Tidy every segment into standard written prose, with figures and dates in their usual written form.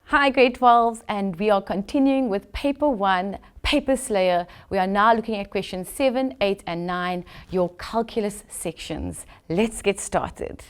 Hi grade 12s, and we are continuing with paper 1, paper Slayer. We are now looking at questions 7, 8 and 9, your calculus sections. Let's get started.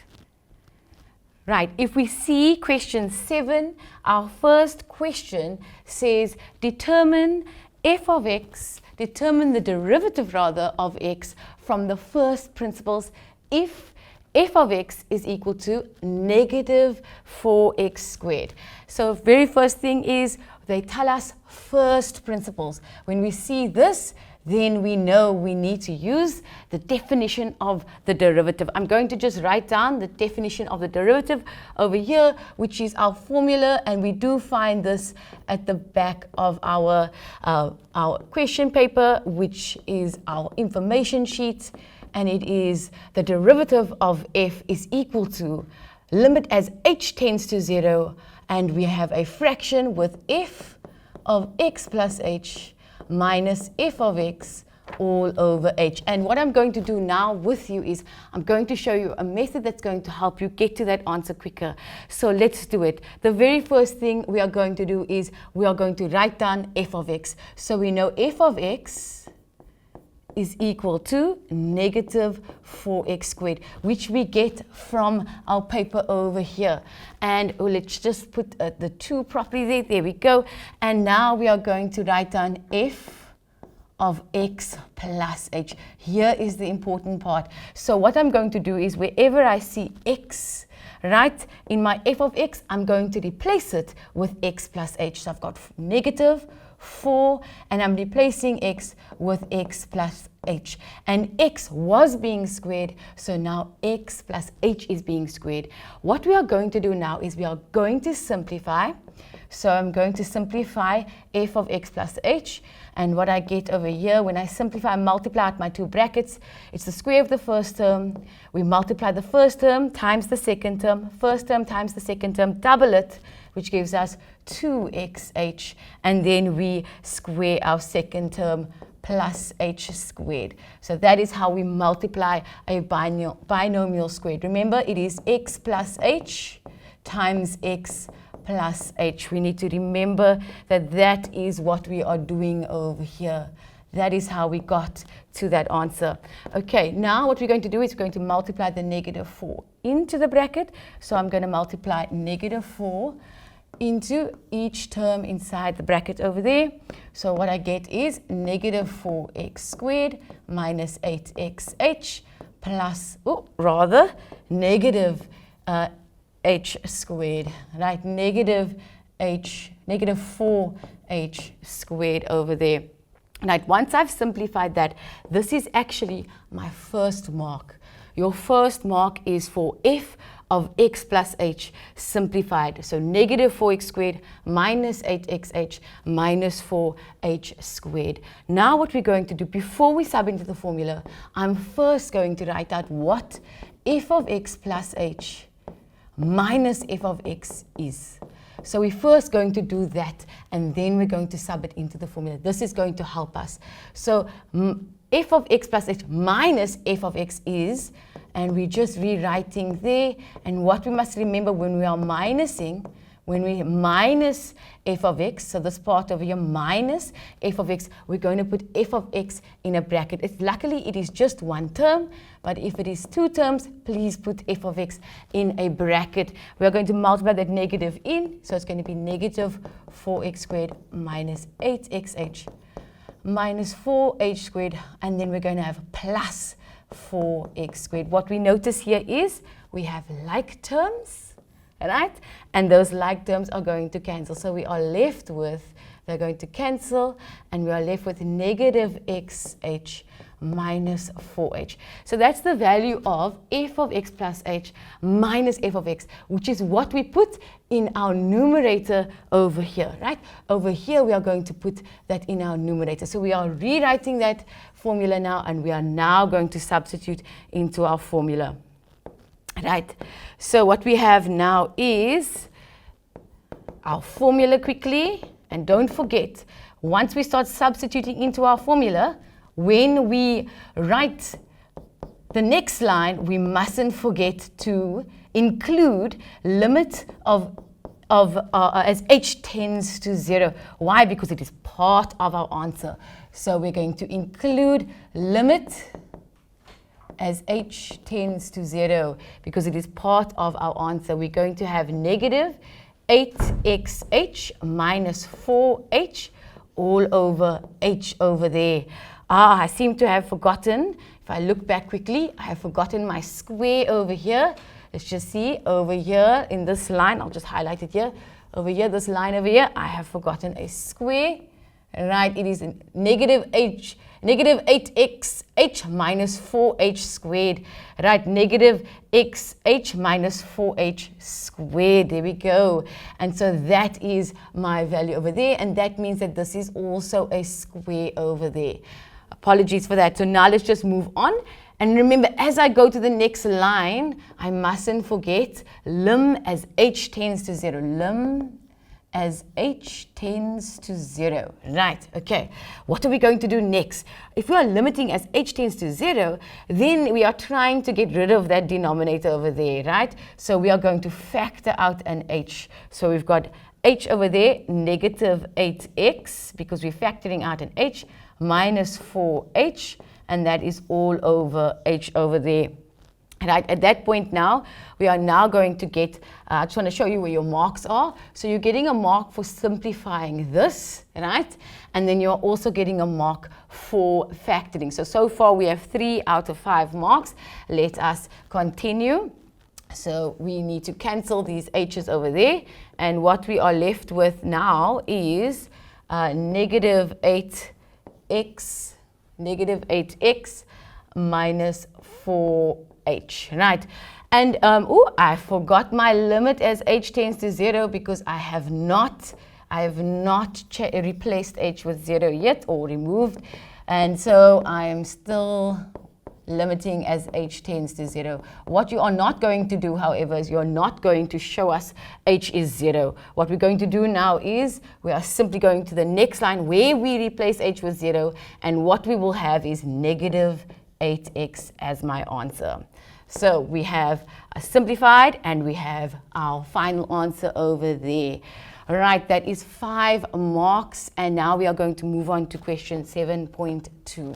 Right, if we see question 7, our first question says determine f of x, determine the derivative rather of x from the first principles if f of x is equal to negative 4x squared. So very first thing is they tell us first principles. When we see this, then we know we need to use the definition of the derivative. I'm going to just write down the definition of the derivative over here, which is our formula, and we do find this at the back of our question paper, which is our information sheet. And it is the derivative of f is equal to limit as h tends to 0, and we have a fraction with f of x plus h minus f of x all over h. And what I'm going to do now with you is I'm going to show you a method that's going to help you get to that answer quicker. So let's do it. The very first thing we are going to do is we are going to write down f of x. So we know f of x is equal to negative 4x squared, which we get from our paper over here. And let's just put the 2 properly there. There we go. And now we are going to write down f of x plus h. Here is the important part. So what I'm going to do is wherever I see x, right, in my f of x, I'm going to replace it with x plus h. So I've got negative 4, and I'm replacing x with x plus h. And x was being squared, so now x plus h is being squared. What we are going to do now is we are going to simplify. So I'm going to simplify f of x plus h, and what I get over here, when I simplify, I multiply out my 2 brackets. It's the square of the first term. We multiply the first term times the second term, first term times the second term, double it, which gives us 2xh, and then we square our second term plus h squared. So that is how we multiply a binomial squared. Remember, it is x plus h times x plus h. We need to remember that that is what we are doing over here. That is how we got to that answer. Okay, now what we're going to do is we're going to multiply the negative 4 into the bracket. So I'm going to multiply negative 4 into each term inside the bracket over there. So what I get is negative 4x squared minus 8xh plus, negative h squared, right? Negative 4h squared over there. Right, once I've simplified that, this is actually my first mark. Your first mark is for f of x plus h simplified. So negative 4x squared minus 8xh minus 4h squared. Now what we're going to do, before we sub into the formula, I'm first going to write out what f of x plus h minus f of x is. So we're first going to do that, and then we're going to sub it into the formula. This is going to help us. So f of x plus h minus f of x is, and we're just rewriting there. And what we must remember when we are minusing, when we minus f of x, so this part over here minus f of x, we're going to put f of x in a bracket. Luckily, it is just 1 term, but if it is 2 terms, please put f of x in a bracket. We're going to multiply that negative in, so it's going to be negative 4x squared minus 8xh minus 4h squared, and then we're going to have plus 4x squared. What we notice here is we have like terms, right? And those like terms are going to cancel. So we are left with, they're going to cancel, and we are left with negative xh minus 4h. So that's the value of f of x plus h minus f of x, which is what we put in our numerator over here, right? Over here, we are going to put that in our numerator. So we are rewriting that formula now, and we are now going to substitute into our formula. Right, so what we have now is our formula quickly, and don't forget, once we start substituting into our formula, when we write the next line, we mustn't forget to include limit of of as h tends to 0. Why? Because it is part of our answer. So we're going to include limit as h tends to 0 because it is part of our answer. We're going to have negative 8xh minus 4h all over h over there. I seem to have forgotten. If I look back quickly, I have forgotten my square over here. Let's just see over here in this line. I'll just highlight it here. Over here, this line over here, I have forgotten a square. Right, it is negative 8x h minus 4h squared. Right, negative xh minus 4h squared. There we go. And so that is my value over there. And that means that this is also a square over there. Apologies for that. So now let's just move on. And remember, as I go to the next line, I mustn't forget lim as h tends to 0. Lim as h tends to 0. Right, okay. What are we going to do next? If we are limiting as h tends to 0, then we are trying to get rid of that denominator over there, right? So we are going to factor out an h. So we've got h over there, negative 8x, because we're factoring out an h, minus 4h, and that is all over h over there. Right, at that point now, we are now going to get, I just want to show you where your marks are. So you're getting a mark for simplifying this, right? And then you're also getting a mark for factoring. So far we have 3 out of 5 marks. Let us continue. So we need to cancel these h's over there. And what we are left with now is negative 8x minus 4h, right? And I forgot my limit as h tends to 0 because I have not replaced h with 0 yet, or removed, and so I am still limiting as h tends to 0. What you are not going to do, however, is you're not going to show us h is 0. What we're going to do now is we are simply going to the next line where we replace h with 0, and what we will have is negative 8x as my answer. So we have a simplified and we have our final answer over there. All right, that is 5 marks, and now we are going to move on to question 7.2.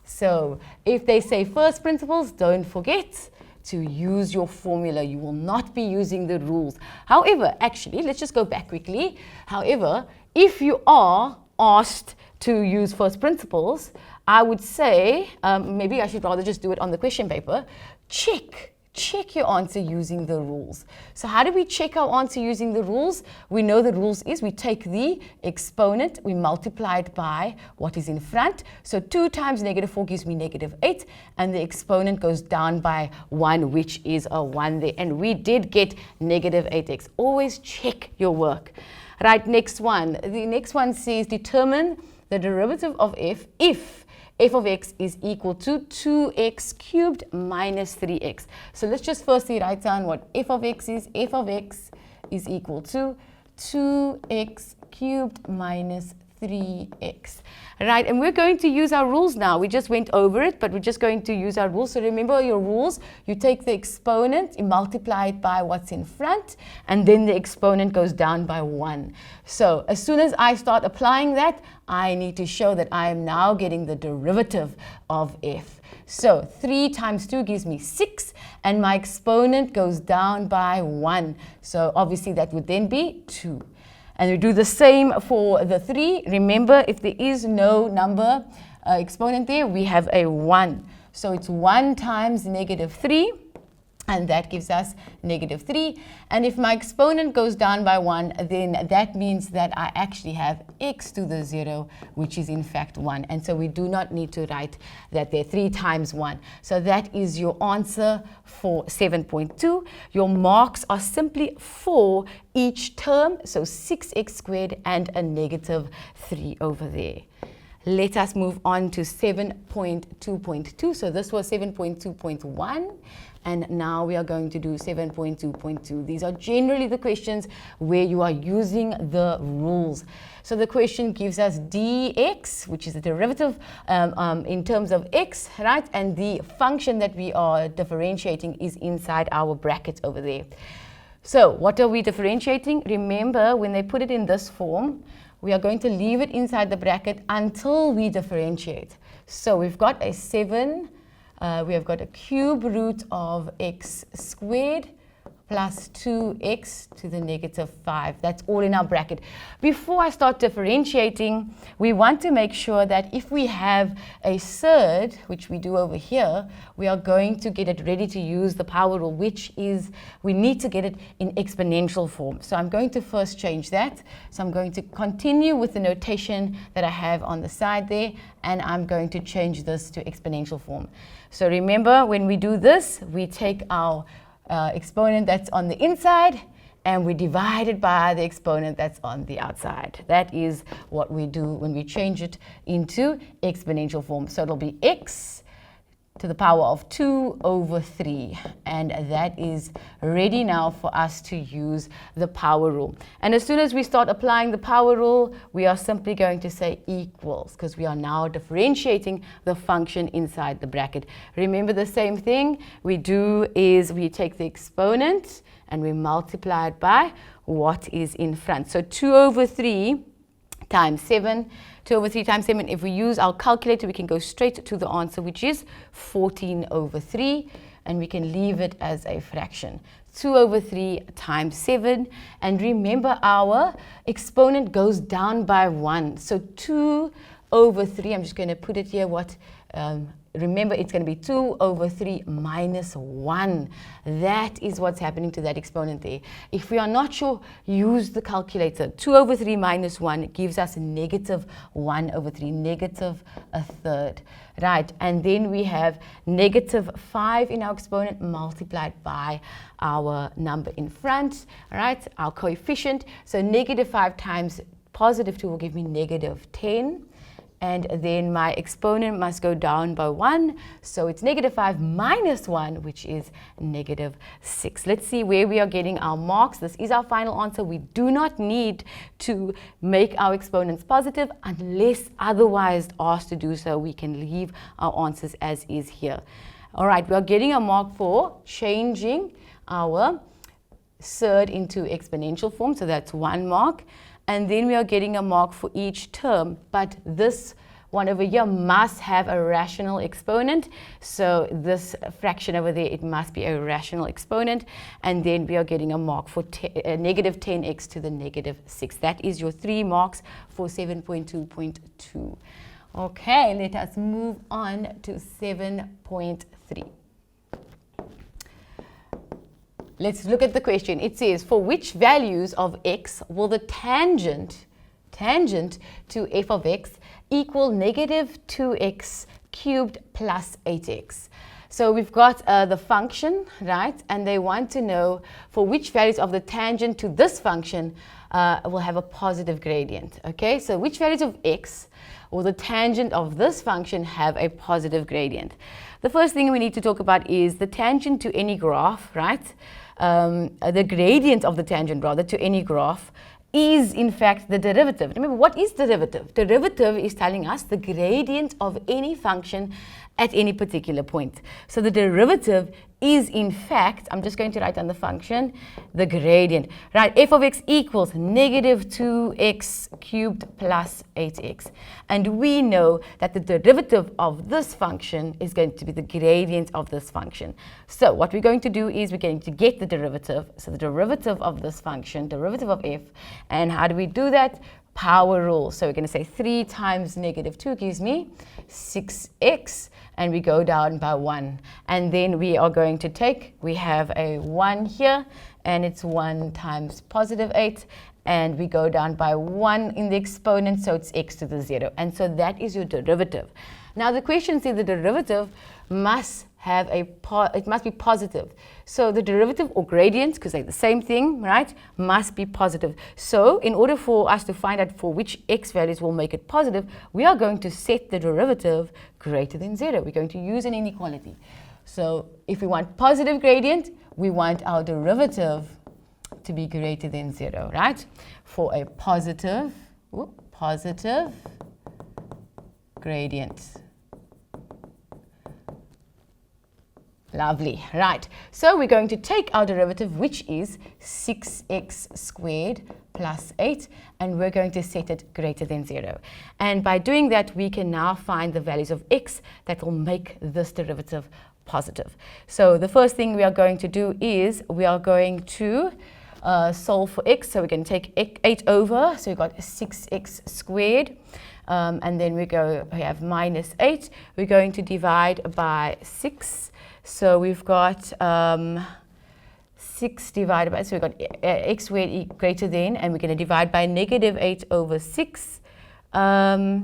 So if they say first principles, don't forget to use your formula. You will not be using the rules. However, actually, let's just go back quickly. However, if you are asked to use first principles, I would say, maybe I should rather just do it on the question paper. Check your answer using the rules. So how do we check our answer using the rules? We know the rules is we take the exponent, we multiply it by what is in front. So 2 times negative 4 gives me negative 8, and the exponent goes down by 1, which is a 1 there. And we did get negative 8x. Always check your work. Right, next one. The next one says determine the derivative of f if f of x is equal to 2x cubed minus 3x. So let's just firstly write down what f of x is. F of x is equal to 2x cubed minus 3x. Right, and we're going to use our rules now. We just went over it, but we're just going to use our rules. So remember your rules. You take the exponent, you multiply it by what's in front, and then the exponent goes down by 1. So as soon as I start applying that, I need to show that I am now getting the derivative of f. So 3 times 2 gives me 6, and my exponent goes down by 1. So obviously that would then be 2. And we do the same for the 3. Remember, if there is no number exponent there, we have a 1. So it's 1 times negative 3, and that gives us negative 3. And if my exponent goes down by 1, then that means that I actually have x to the 0, which is in fact 1. And so we do not need to write that there 3 times 1. So that is your answer for 7.2. Your marks are simply for each term, so 6x squared and a negative 3 over there. Let us move on to 7.2.2. So this was 7.2.1. And now we are going to do 7.2.2. These are generally the questions where you are using the rules. So the question gives us dx, which is the derivative in terms of x, right? And the function that we are differentiating is inside our bracket over there. So what are we differentiating? Remember, when they put it in this form, we are going to leave it inside the bracket until we differentiate. So we've got a 7, we have got a cube root of x squared plus 2x to the negative 5. That's all in our bracket. Before I start differentiating, we want to make sure that if we have a surd, which we do over here, we are going to get it ready to use the power rule, which is we need to get it in exponential form. So I'm going to first change that. So I'm going to continue with the notation that I have on the side there, and I'm going to change this to exponential form. So remember, when we do this, we take our exponent that's on the inside and we divide it by the exponent that's on the outside. That is what we do when we change it into exponential form. So it'll be x to the power of 2 over 3, and that is ready now for us to use the power rule. And as soon as we start applying the power rule, we are simply going to say equals, because we are now differentiating the function inside the bracket. Remember, the same thing we do is we take the exponent and we multiply it by what is in front. So 2 over 3 times 7. 2 over 3 times 7, if we use our calculator, we can go straight to the answer, which is 14 over 3, and we can leave it as a fraction. 2 over 3 times 7, and remember our exponent goes down by 1. So 2 over 3, I'm just going to put it here, remember, it's going to be 2 over 3 minus 1. That is what's happening to that exponent there. If we are not sure, use the calculator. 2 over 3 minus 1 gives us negative 1 over 3, negative a third. Right, and then we have negative 5 in our exponent multiplied by our number in front, right, our coefficient. So negative 5 times positive 2 will give me negative 10. And then my exponent must go down by 1. So it's negative 5 minus 1, which is negative 6. Let's see where we are getting our marks. This is our final answer. We do not need to make our exponents positive unless otherwise asked to do so. We can leave our answers as is here. All right, we are getting a mark for changing our surd into exponential form. So that's 1 mark. And then we are getting a mark for each term, but this one over here must have a rational exponent. So this fraction over there, it must be a rational exponent. And then we are getting a mark for negative 10x to the negative 6. That is your 3 marks for 7.2.2. Okay, let us move on to 7.3. Let's look at the question. It says, for which values of x will the tangent to f of x equal negative 2x cubed plus 8x? So we've got the function, right? And they want to know for which values of the tangent to this function will have a positive gradient. Okay, so which values of x will the tangent of this function have a positive gradient? The first thing we need to talk about is the tangent to any graph, right? The gradient of the tangent, rather, to any graph is in fact the derivative. Remember, what is derivative? Derivative is telling us the gradient of any function at any particular point. So the derivative is in fact, I'm just going to write down the function, the gradient. Right, f of x equals negative 2x cubed plus 8x. And we know that the derivative of this function is going to be the gradient of this function. So what we're going to do is we're going to get the derivative. So the derivative of this function, derivative of f. And how do we do that? Power rule. So we're going to say 3 times negative 2 gives me 6x, and we go down by 1. And then we are going to take, we have a 1 here, and it's 1 times positive 8, and we go down by 1 in the exponent, so it's x to the 0. And so that is your derivative. Now the question says the derivative must have it must be positive. So the derivative or gradient, because they're the same thing, right, must be positive. So in order for us to find out for which x values will make it positive, we are going to set the derivative greater than 0. We're going to use an inequality. So if we want positive gradient, we want our derivative to be greater than 0, right? For a positive gradient. Lovely. Right. So we're going to take our derivative, which is 6x squared plus 8, and we're going to set it greater than 0. And by doing that, we can now find the values of x that will make this derivative positive. So the first thing we are going to do is we are going to solve for x. So we're going to take 8 over. So we've got 6x squared. And then we have minus 8. We're going to divide by 6. So we've got 6 divided by, so we've got x squared greater than, and we're going to divide by negative 8 over 6. I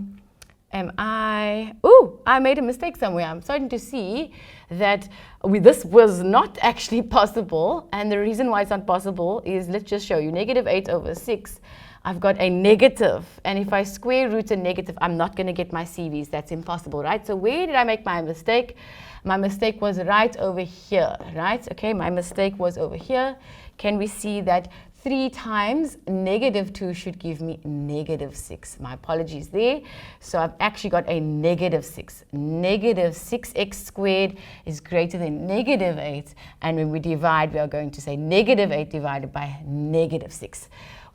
made a mistake somewhere. I'm starting to see that this was not actually possible. And the reason why it's not possible is, let's just show you, negative 8 over 6. I've got a negative, and if I square root a negative, I'm not going to get my CVs. That's impossible, right? So where did I make my mistake? My mistake was right over here, right? Okay, my mistake was over here. Can we see that 3 times negative 2 should give me negative 6? My apologies there. So I've actually got a negative 6. Negative 6x squared is greater than negative 8. And when we divide, we are going to say negative 8 divided by negative 6.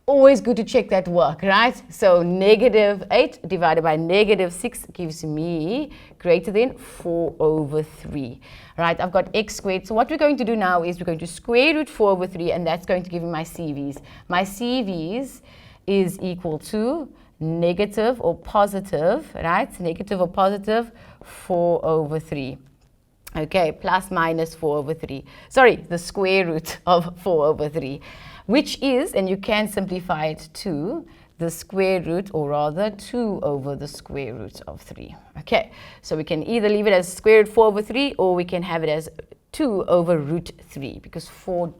Always good to check that work, right? So negative 8 divided by negative 6 gives me greater than 4 over 3. Right, I've got x squared. So what we're going to do now is we're going to square root 4 over 3, and that's going to give me my CVs. My CVs is equal to negative or positive, right? Negative or positive 4 over 3. Okay, plus minus 4 over 3. Sorry, the square root of 4 over 3. Which is, and you can simplify it to the square root, or rather 2 over the square root of 3. Okay, so we can either leave it as square root 4 over 3, or we can have it as 2 over root 3, because 4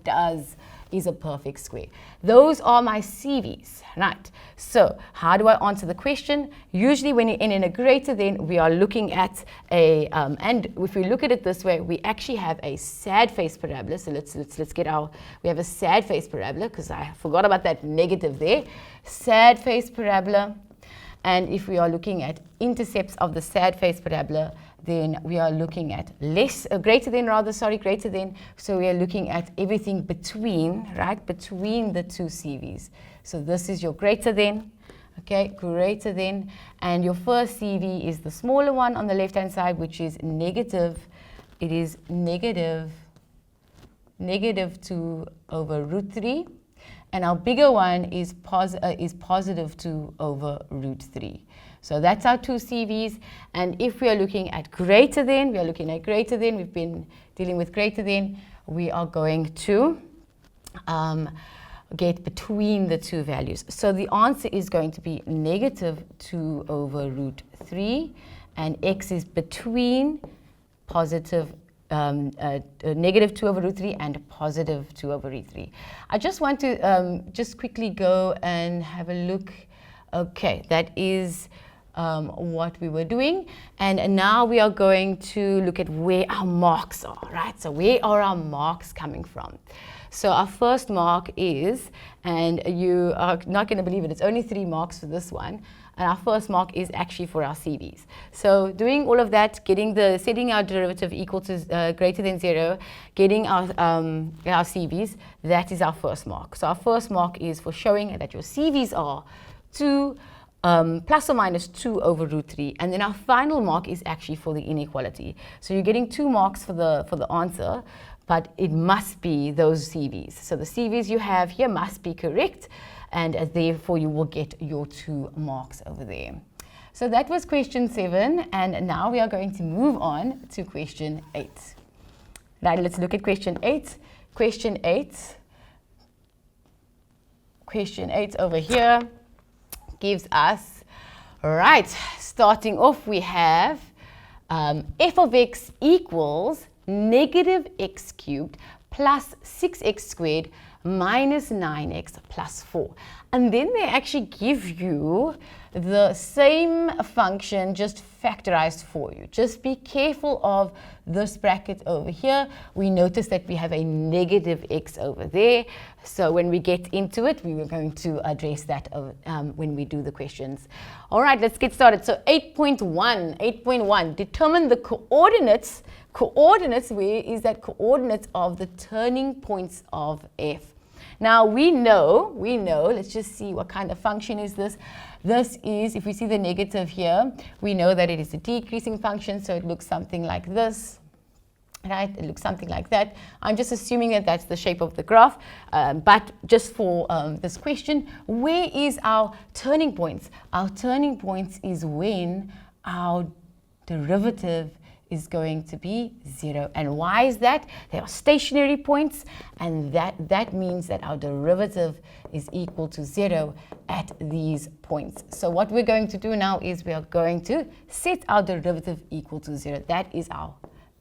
is a perfect square. Those are my CVs, right? So how do I answer the question? Usually when you're in a greater than, we are looking at a, and if we look at it this way, we actually have a sad face parabola. So let's get our, we have a sad face parabola, because I forgot about that negative there. Sad face parabola. And if we are looking at intercepts of the sad face parabola, then we are looking at greater than. So we are looking at everything between, right, between the two CVs. So this is your greater than, okay, greater than. And your first CV is the smaller one on the left-hand side, which is negative. It is negative 2 over root 3. And our bigger one is positive 2 over root 3. So that's our two CVs. And if we are looking at greater than, we've been dealing with greater than, we are going to get between the two values. So the answer is going to be negative 2 over root 3, and x is between positive negative 2 over root 3 and positive 2 over root 3. I just want to just quickly go and have a look. Okay, that is what we were doing. And now we are going to look at where our marks are, right? So where are our marks coming from? So our first mark is, and you are not going to believe it, it's only 3 marks for this one. And our first mark is actually for our CVs. So doing all of that, setting our derivative equal to greater than 0, getting our CVs, that is our first mark. So our first mark is for showing that your CVs are 2 plus or minus 2 over root 3. And then our final mark is actually for the inequality. So you're getting 2 marks for the answer, but it must be those CVs. So the CVs you have here must be correct, and therefore you will get your 2 marks over there. So that was question 7, and now we are going to move on to question 8. Right, let's look at question 8. Question 8 over here gives us, right, starting off we have f of x equals negative x cubed plus 6x squared minus 9x plus 4. and then they actually give you the same function just factorized for you. Just be careful of this bracket over here. We notice that we have a negative x over there. So when we get into it, we were going to address that when we do the questions. All right, let's get started. So 8.1, determine the coordinates. Coordinates, where is that coordinates of the turning points of f? Now we know, let's just see what kind of function is this. This is, if we see the negative here, we know that it is a decreasing function, so it looks something like this, right? It looks something like that. I'm just assuming that that's the shape of the graph, but just for this question, where is our turning points? Our turning points is when our derivative is going to be 0. And why is that? They are stationary points, and that means that our derivative is equal to 0 at these points. So what we're going to do now is we are going to set our derivative equal to 0. That is our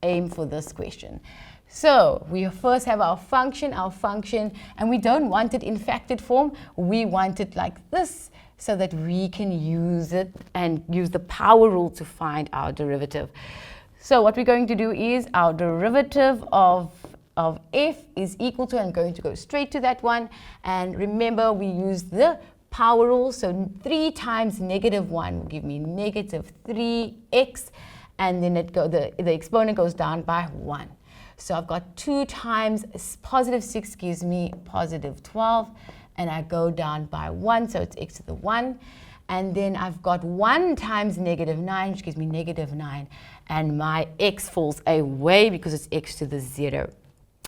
aim for this question. So we first have our function, and we don't want it in factored form. We want it like this, so that we can use it and use the power rule to find our derivative. So what we're going to do is our derivative of f is equal to, I'm going to go straight to that one. And remember, we use the power rule. So 3 times negative 1 will give me negative 3x. And then the exponent goes down by 1. So I've got 2 times positive 6 gives me positive 12. And I go down by 1, so it's x to the 1. And then I've got 1 times negative 9, which gives me negative 9. And my x falls away because it's x to the 0.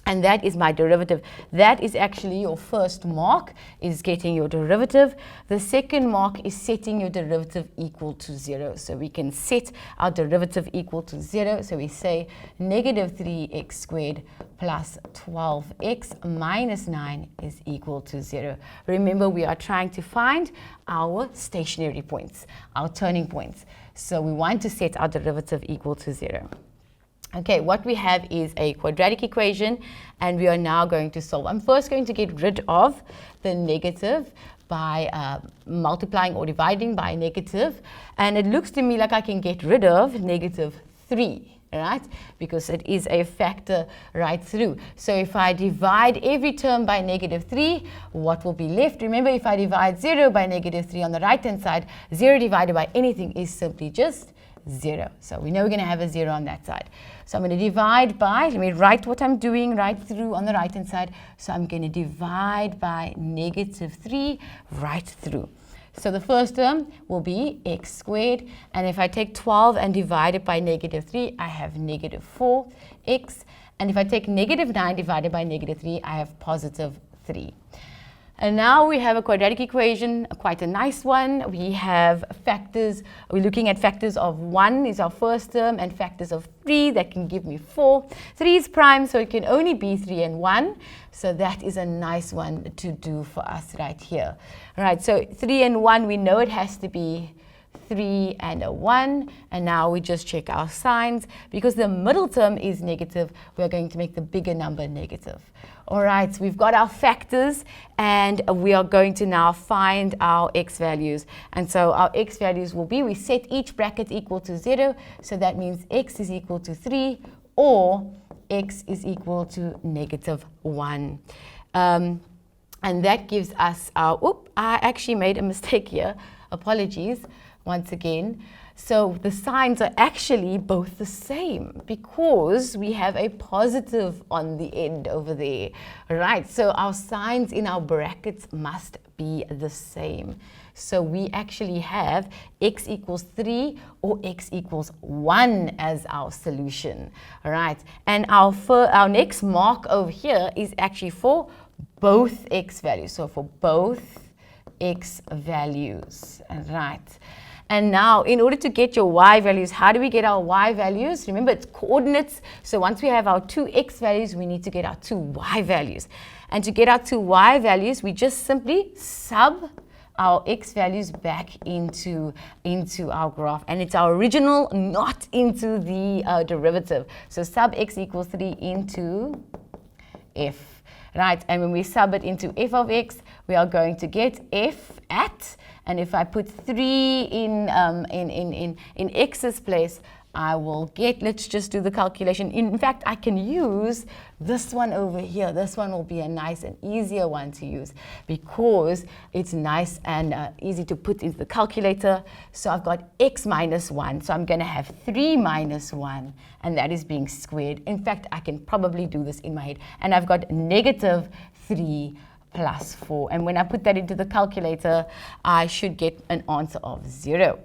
And that is my derivative. That is actually your first mark, is getting your derivative. The second mark is setting your derivative equal to 0. So we can set our derivative equal to 0. So we say negative 3x squared plus 12x minus 9 is equal to 0. Remember, we are trying to find our stationary points, our turning points. So we want to set our derivative equal to 0. Okay, what we have is a quadratic equation, and we are now going to solve. I'm first going to get rid of the negative by multiplying or dividing by negative, and it looks to me like I can get rid of negative 3. Right, because it is a factor right through. So if I divide every term by negative 3, what will be left? Remember, if I divide 0 by negative 3 on the right hand side, 0 divided by anything is simply just 0. So we know we're going to have a 0 on that side. So I'm going to divide by, let me write what I'm doing right through on the right hand side. So I'm going to divide by negative 3 right through. So the first term will be x squared, and if I take 12 and divide it by negative 3, I have negative 4x, and if I take negative 9 divided by negative 3, I have positive 3. And now we have a quadratic equation, quite a nice one. We have factors, we're looking at factors of 1 is our first term, and factors of 3 that can give me 4. 3 is prime, so it can only be 3 and 1. So that is a nice one to do for us right here. All right, so 3 and 1, we know it has to be 3 and a 1, and now we just check our signs. Because the middle term is negative, we're going to make the bigger number negative. All right, so we've got our factors, and we are going to now find our x values. And so our x values will be, we set each bracket equal to 0, so that means x is equal to 3, or x is equal to negative 1. And that gives us our, I actually made a mistake here, apologies once again. So the signs are actually both the same because we have a positive on the end over there, right? So our signs in our brackets must be the same. So we actually have x equals 3 or x equals 1 as our solution, all right? And our next mark over here is actually for both x values. So for both x values, right? And now, in order to get your y values, how do we get our y values? Remember, it's coordinates. So once we have our 2 x values, we need to get our 2 y values. And to get our 2 y values, we just simply sub our x values back into our graph. And it's our original, not into the derivative. So sub x equals 3 into f. right? And when we sub it into f of x, we are going to get f at, and if I put 3 in x's place, I will get, let's just do the calculation. In fact, I can use this one over here. This one will be a nice and easier one to use because it's nice and easy to put into the calculator. So I've got x minus 1. So I'm going to have 3 minus 1, and that is being squared. In fact, I can probably do this in my head. And I've got negative 3 plus 4. And when I put that into the calculator, I should get an answer of 0.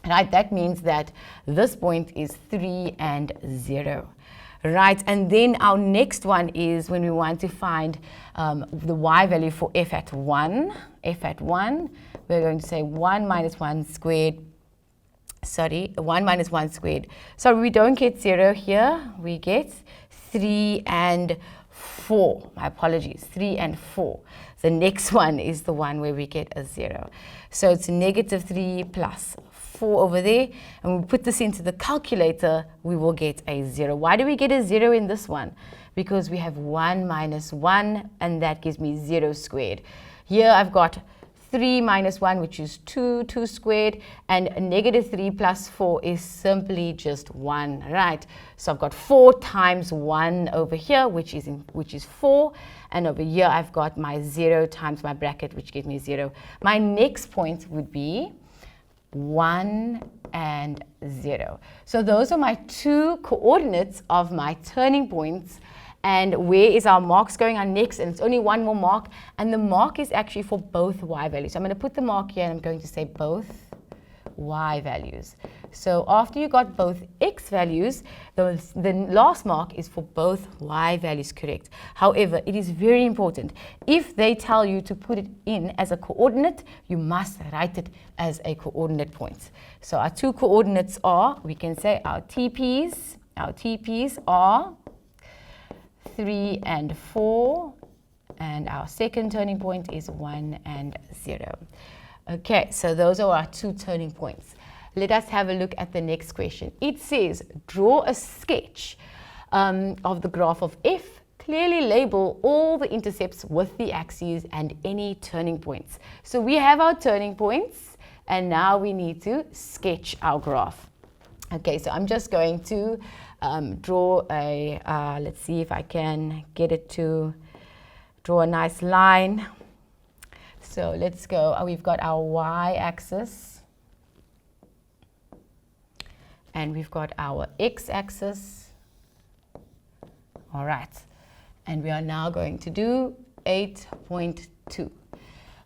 Right, that means that this point is 3 and 0. Right, and then our next one is when we want to find the y value for f at 1. F at 1, we're going to say 1 minus 1 squared. Sorry, 1 minus 1 squared. So we don't get 0 here. We get 3 and 4. My apologies, 3 and 4. The next one is the one where we get a 0. So it's negative 3 plus 4 over there, and we put this into the calculator, we will get a 0. Why do we get a 0 in this one? Because we have 1 minus 1, and that gives me 0 squared. Here I've got 3 minus 1, which is 2 squared, and negative 3 plus 4 is simply just 1, right? So I've got 4 times 1 over here, which is 4, and over here I've got my 0 times my bracket, which gives me 0. My next point would be 1 and 0. So those are my 2 coordinates of my turning points. And where is our marks going on next? And it's only one more mark. And the mark is actually for both y values. So I'm going to put the mark here and I'm going to say both y values. So after you got both x values, the last mark is for both y values correct. However, it is very important. If they tell you to put it in as a coordinate, you must write it as a coordinate point. So our 2 coordinates are, we can say our TPs are 3 and 4, and our second turning point is 1 and 0. Okay, so those are our 2 turning points. Let us have a look at the next question. It says, draw a sketch of the graph of f. Clearly label all the intercepts with the axes and any turning points. So we have our turning points, and now we need to sketch our graph. Okay, so I'm just going to draw a, let's see if I can get it to draw a nice line. So let's go, we've got our y-axis, and we've got our x-axis. All right, and we are now going to do 8.2.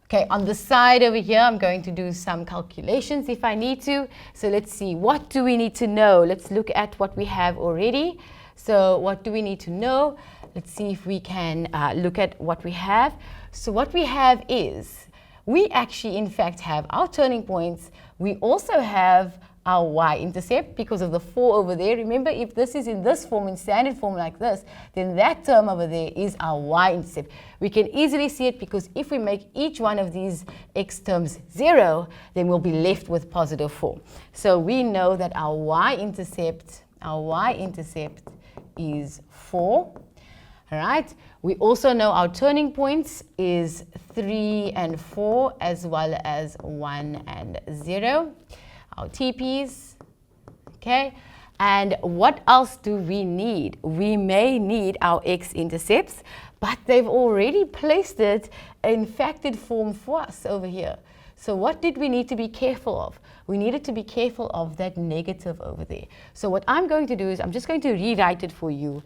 Okay, on the side over here, I'm going to do some calculations if I need to. So let's see, what do we need to know? Let's look at what we have already. So what do we need to know? Let's see if we can look at what we have. So what we have is, we actually in fact have our turning points. We also have our y-intercept because of the 4 over there. Remember, if this is in this form, in standard form like this, then that term over there is our y-intercept. We can easily see it because if we make each one of these x terms 0, then we'll be left with positive 4. So we know that our y-intercept is 4. All right. We also know our turning points is 3 and 4 as well as 1 and 0. Our TPs, okay, and what else do we need? We may need our x-intercepts, but they've already placed it in factored form for us over here. So what did we need to be careful of? We needed to be careful of that negative over there. So what I'm going to do is I'm just going to rewrite it for you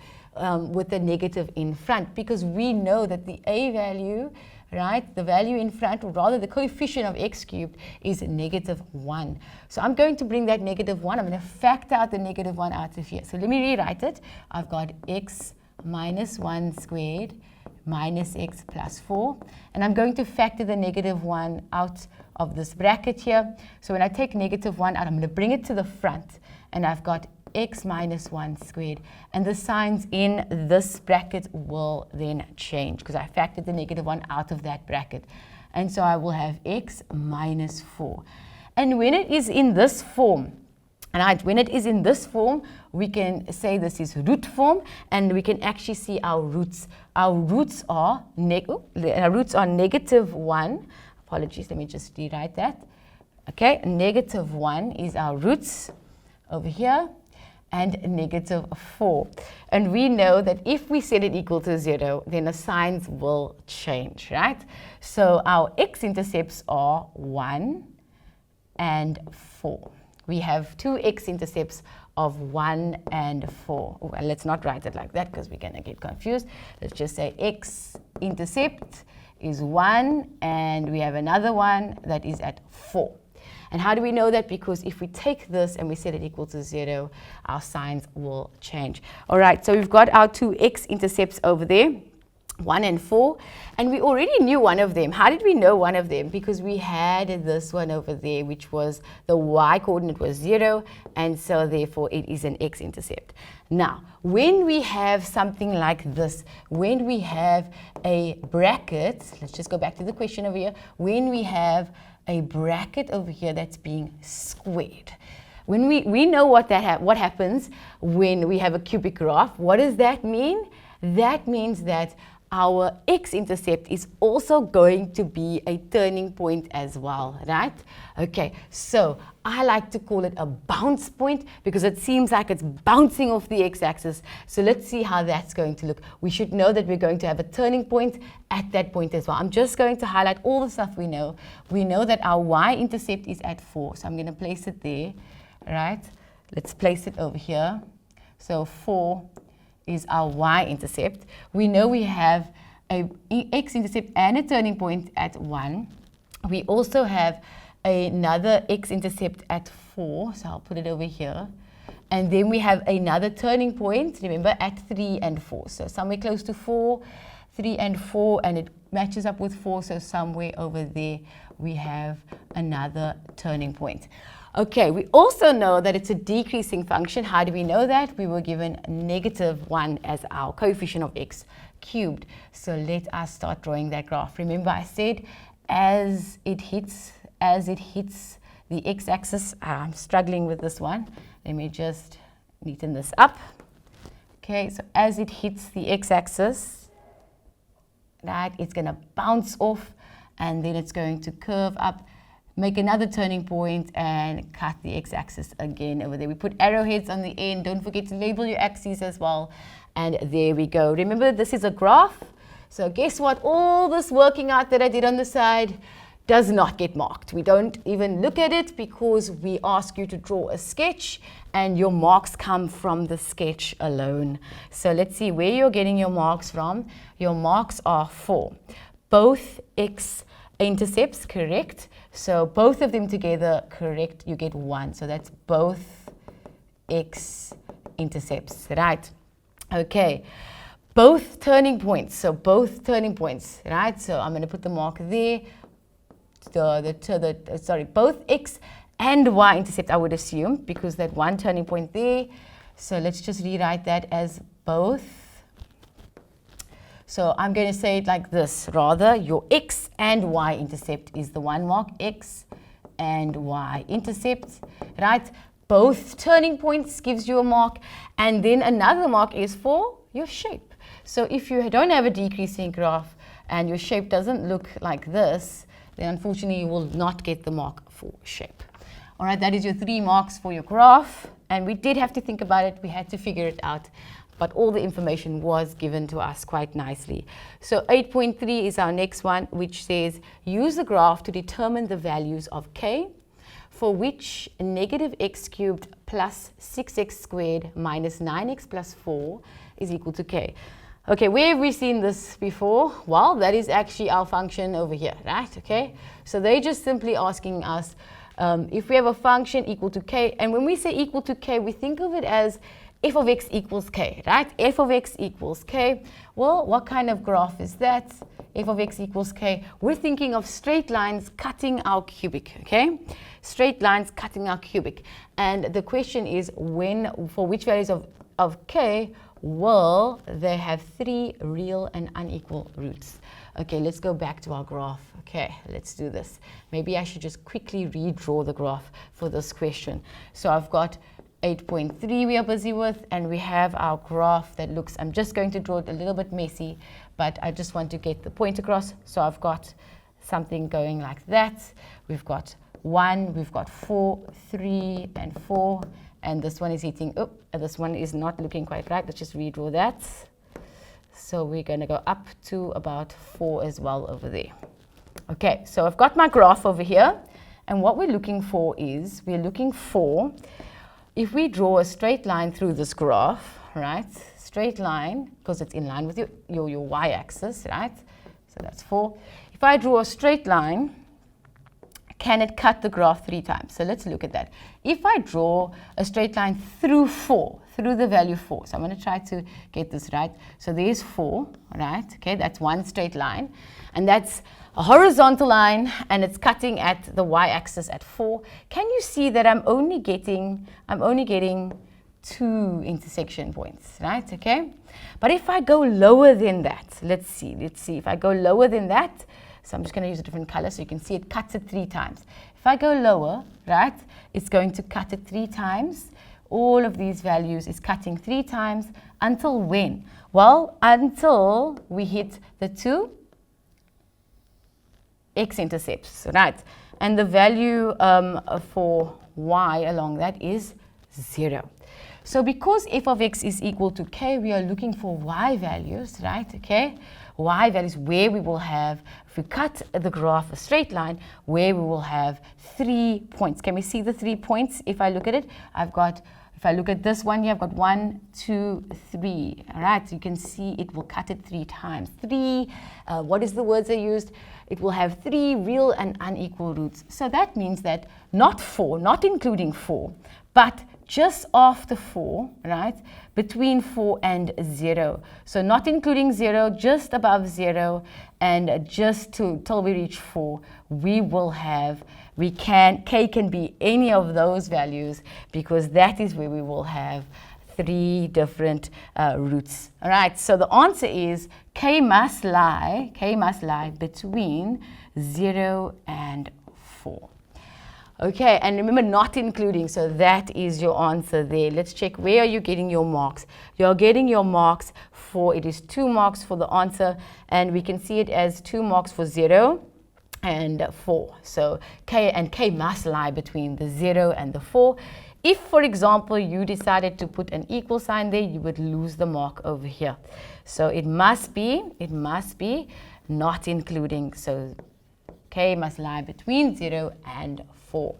with the negative in front, because we know that the a value, right, the value in front, or rather the coefficient of x cubed, is negative 1. So I'm going to bring that negative 1. I'm going to factor out the negative 1 out of here. So let me rewrite it. I've got x minus 1 squared minus x plus 4. And I'm going to factor the negative 1 out of this bracket here. So when I take negative 1 out, I'm going to bring it to the front. And I've got x minus 1 squared, and the signs in this bracket will then change because I factored the negative 1 out of that bracket, and so I will have x minus 4. And when it is in this form, And when it is in this form, we can say this is root form, and we can actually see our roots. Our roots are -1. Apologies, let me just rewrite that. Okay, -1 is our roots over here, and -4. And we know that if we set it equal to 0, then the signs will change, right? So our x-intercepts are 1 and 4. We have two x-intercepts of 1 and 4. Well, let's not write it like that because we're going to get confused. Let's just say x-intercept is 1, and we have another one that is at 4. And how do we know that? Because if we take this and we set it equal to 0, our signs will change. All right, so we've got our two x-intercepts over there, 1 and 4, and we already knew one of them. How did we know one of them? Because we had this one over there, which was the y-coordinate was 0, and so therefore it is an x-intercept. Now, when we have something like this, when we have a bracket, let's just go back to the question over here, when we have a bracket over here that's being squared. When we know what happens when we have a cubic graph. What does that mean? That means that our x-intercept is also going to be a turning point as well, right? Okay, so I like to call it a bounce point because it seems like it's bouncing off the x-axis. So let's see how that's going to look. We should know that we're going to have a turning point at that point as well. I'm just going to highlight all the stuff we know. We know that our y-intercept is at 4, so I'm going to place it there, right? Let's place it over here. So 4 is our y-intercept. We know we have a x-intercept and a turning point at 1. We also have another x-intercept at 4, so I'll put it over here. And then we have another turning point, remember, at 3 and 4. So somewhere close to 4, 3 and 4, and it matches up with 4, so somewhere over there we have another turning point. Okay, we also know that it's a decreasing function. How do we know that? We were given -1 as our coefficient of x cubed. So let us start drawing that graph. Remember I said as it hits the x-axis, I'm struggling with this one. Let me just neaten this up. Okay, so as it hits the x-axis, right, it's going to bounce off, and then it's going to curve up, make another turning point, and cut the x-axis again over there. We put arrowheads on the end. Don't forget to label your axes as well. And there we go. Remember, this is a graph. So guess what? All this working out that I did on the side does not get marked. We don't even look at it because we ask you to draw a sketch, and your marks come from the sketch alone. So let's see where you're getting your marks from. Your marks are 4. Both x-intercepts, correct. So both of them together, correct, you get 1. So that's both x-intercepts, right? Okay, both turning points. So both turning points, right? So I'm going to put the mark there. Both x and y-intercept, I would assume, because that one turning point there. So let's just rewrite that as both. So I'm going to say it like this, rather. Your x and y-intercept is the one mark, x and y-intercept, right? Both turning points gives you a mark, and then another mark is for your shape. So if you don't have a decreasing graph and your shape doesn't look like this, then unfortunately you will not get the mark for shape. All right, that is your 3 marks for your graph, and we did have to think about it. We had to figure it out, but all the information was given to us quite nicely. So 8.3 is our next one, which says use the graph to determine the values of k, for which -x cubed plus 6x squared minus 9x plus 4 is equal to k. Okay, where have we seen this before? Well, that is actually our function over here, right? Okay, so they're just simply asking us if we have a function equal to k, and when we say equal to k, we think of it as f of x equals k, right? F of x equals k. Well, what kind of graph is that? F of x equals k. We're thinking of straight lines cutting our cubic, okay? Straight lines cutting our cubic. And the question is for which values of k will they have 3 real and unequal roots? Okay, let's go back to our graph. Okay, let's do this. Maybe I should just quickly redraw the graph for this question. So I've got 8.3 we are busy with, and we have our graph that looks, I'm just going to draw it a little bit messy, but I just want to get the point across. So I've got something going like that. We've got 1, we've got 4, 3, and 4, and this one is hitting, oh, this one is not looking quite right. Let's just redraw that. So we're going to go up to about 4 as well over there. Okay, so I've got my graph over here, and what we're looking for is, we're looking for, if we draw a straight line through this graph, right, straight line, because it's in line with your y-axis, right, so that's 4. If I draw a straight line, can it cut the graph 3 times? So let's look at that. If I draw a straight line through 4, through the value 4, so I'm going to try to get this right. So there's 4, right? Okay, that's one straight line, and that's a horizontal line, and it's cutting at the y-axis at 4. Can you see that I'm only getting 2 intersection points, right? Okay, but if I go lower than that, let's see. If I go lower than that, so I'm just going to use a different color so you can see it cuts it 3 times. If I go lower, right, it's going to cut it 3 times. All of these values is cutting 3 times until when? Well, until we hit the 2 x-intercepts, right? And the value for y along that is 0. So because f of x is equal to k, we are looking for y values, right? Okay, y values where we will have, if we cut the graph a straight line, where we will have 3 points. Can we see the 3 points? If I look at it, I've got, if I look at this one here, I've got 1, 2, 3. All right, so you can see it will cut it 3 times. 3, what is the words I used? It will have 3 real and unequal roots. So that means that not 4, not including 4, but just after 4, right, between 4 and 0. So not including 0, just above 0, and just till we reach 4, we will have, k can be any of those values, because that is where we will have 3 different roots. All right, so the answer is k must lie between 0 and 4. Okay, and remember, not including, so that is your answer there. Let's check, where are you getting your marks? You're getting your marks for, it is 2 marks for the answer, and we can see it as 2 marks for 0 and 4. So k must lie between the 0 and the 4. If, for example, you decided to put an equal sign there, you would lose the mark over here. So it must be not including, so k must lie between 0 and 4.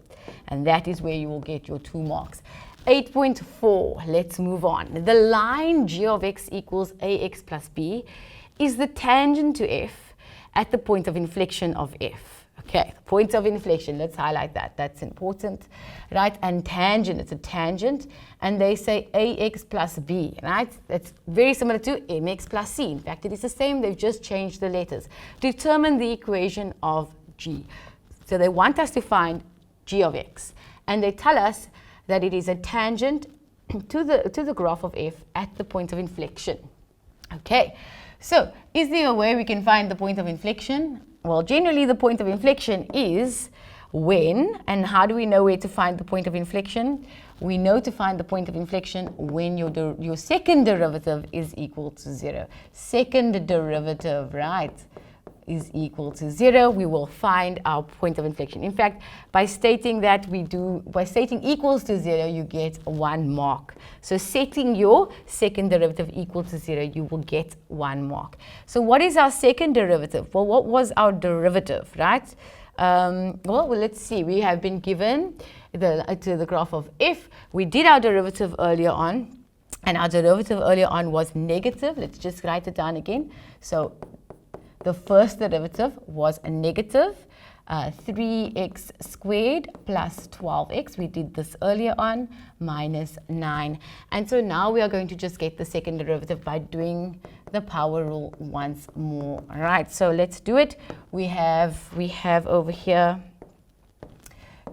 And that is where you will get your 2 marks. 8.4, let's move on. The line g of x equals ax plus b is the tangent to f at the point of inflection of f. Okay, point of inflection, let's highlight that. That's important, right? And tangent, it's a tangent, and they say ax plus b, right? That's very similar to mx plus c. In fact, it is the same, they've just changed the letters. Determine the equation of g. So they want us to find g of x, and they tell us that it is a tangent to the graph of f at the point of inflection. Okay, so is there a way we can find the point of inflection? Well, generally the point of inflection is when, and how do we know where to find the point of inflection? We know to find the point of inflection when your second derivative is equal to 0. Second derivative, right, is equal to 0, we will find our point of inflection. In fact, by stating equals to 0, you get 1 mark. So setting your second derivative equal to 0, you will get 1 mark. So what is our second derivative? Well, what was our derivative, right? Well, let's see. We have been given to the graph of f. We did our derivative earlier on, and our derivative earlier on was negative. Let's just write it down again. So the first derivative was a negative 3x squared plus 12x. We did this earlier on, minus 9. And so now we are going to just get the second derivative by doing the power rule once more. All right, so let's do it. We have over here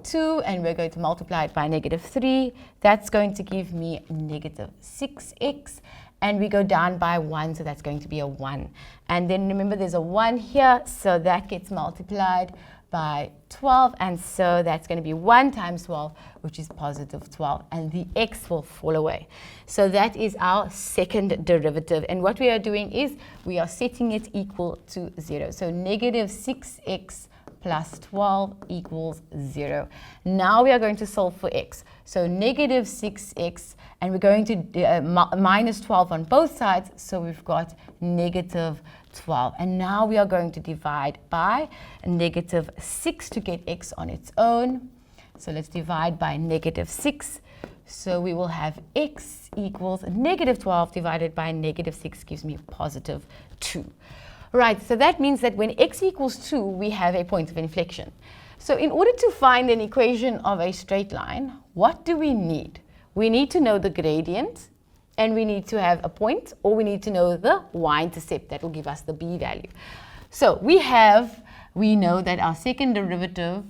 2, and we're going to multiply it by negative 3. That's going to give me negative 6x. and we go down by 1, so that's going to be a 1. And then remember there's a 1 here, so that gets multiplied by 12, and so that's going to be 1 times 12, which is positive 12, and the x will fall away. So that is our second derivative, and what we are doing is we are setting it equal to 0. So negative 6x plus 12 equals 0. Now we are going to solve for x. So negative 6x, and we're going to minus 12 on both sides, so we've got negative 12. And now we are going to divide by negative 6 to get x on its own. So let's divide by negative 6. So we will have x equals negative 12 divided by negative 6 gives me positive 2. Right, so that means that when x equals 2, we have a point of inflection. So in order to find an equation of a straight line, what do we need? We need to know the gradient, and we need to have a point, or we need to know the y-intercept that will give us the b value. So we know that our second derivative,